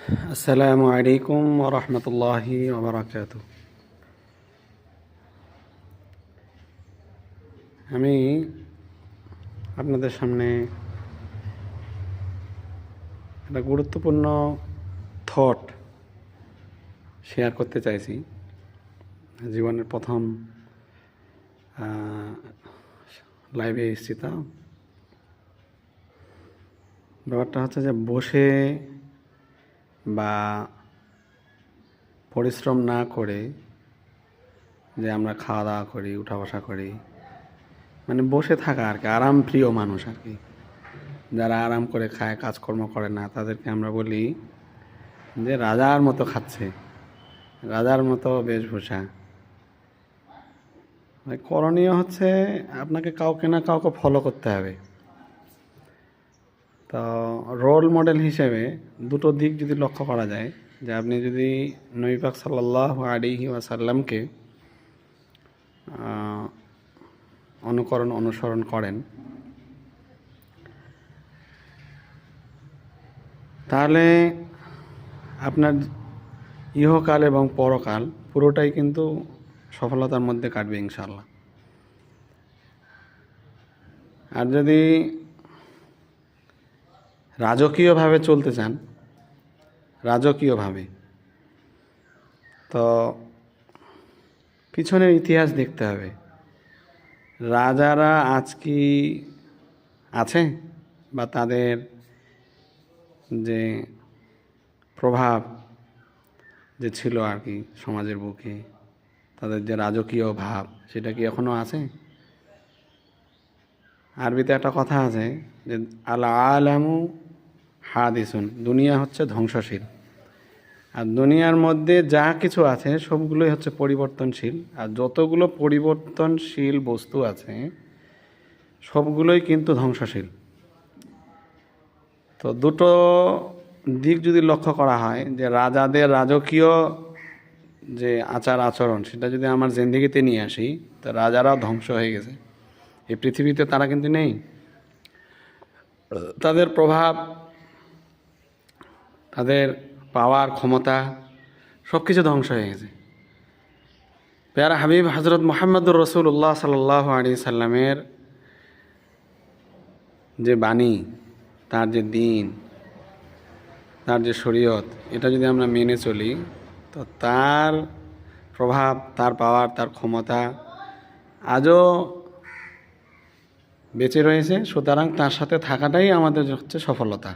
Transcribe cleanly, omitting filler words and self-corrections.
আসসালামু আলাইকুম ওয়া রাহমাতুল্লাহি ওয়া বারাকাতুহু। আমি আপনাদের সামনে একটা গুরুত্বপূর্ণ থট শেয়ার করতে চাইছি। জীবনের প্রথম লাইভে এসেছি। তা ব্যাপারটা হচ্ছে যে বসে বা পরিশ্রম না করে যে আমরা খাওয়া দাওয়া করি, উঠা বসা করি, মানে বসে থাকা আর কি, আরাম প্রিয় মানুষ আর কি। যারা আরাম করে খায়, কাজকর্ম করে না, তাদেরকে আমরা বলি যে রাজার মতো খাচ্ছে, রাজার মতো বেশভূষা। করণীয় হচ্ছে আপনাকে কাউকে না কাউকে ফলো করতে হবে। তো রোল মডেল হিসেবে দুটো দিক যদি লক্ষ্য করা যায়, যে আপনি যদি নবী পাক সাল্লাল্লাহু আলাইহি ওয়াসাল্লামকে অনুসরণ করেন, তাহলে আপনার ইহকাল এবং পরকাল পুরোটাই কিন্তু সফলতার মধ্যে কাটবে ইনশাআল্লাহ। আর যদি রাজকীয়ভাবে চলতে চান, রাজকীয়ভাবে, তো পিছনের ইতিহাস দেখতে হবে। রাজারা আজ কি আছে, বা তাদের যে প্রভাব যে ছিল আর কি সমাজের বুকে, তাদের যে রাজকীয় ভাব, সেটা কি এখনও আছে? আরবিতে একটা কথা আছে যে আল আলামু হাদিসুন, দুনিয়া হচ্ছে ধ্বংসশীল। আর দুনিয়ার মধ্যে যা কিছু আছে সবগুলোই হচ্ছে পরিবর্তনশীল। আর যতগুলো পরিবর্তনশীল বস্তু আছে সবগুলোই কিন্তু ধ্বংসশীল। তো দুটো দিক যদি লক্ষ্য করা হয়, যে রাজাদের রাজকীয় যে আচার আচরণ, সেটা যদি আমার জিন্দেগিতে নিয়ে আসি, তো রাজারাও ধ্বংস হয়ে গেছে এই পৃথিবীতে, তারা কিন্তু নেই। তাদের প্রভাব, তাদের পাওয়ার ক্ষমতা সব কিছু ধ্বংস হয়ে গেছে। প্যারা হাবিব হজরত মুহাম্মদুর রাসূলুল্লাহ সাল্লাল্লাহু আলাইহি সাল্লামের যে বাণী, তার যে দিন, তার যে শরীয়ত, এটা যদি আমরা মেনে চলি, তো তার প্রভাব, তার পাওয়ার, তার ক্ষমতা আজও বেঁচে রয়েছে। সুতরাং তার সাথে থাকাটাই আমাদের হচ্ছে সফলতা।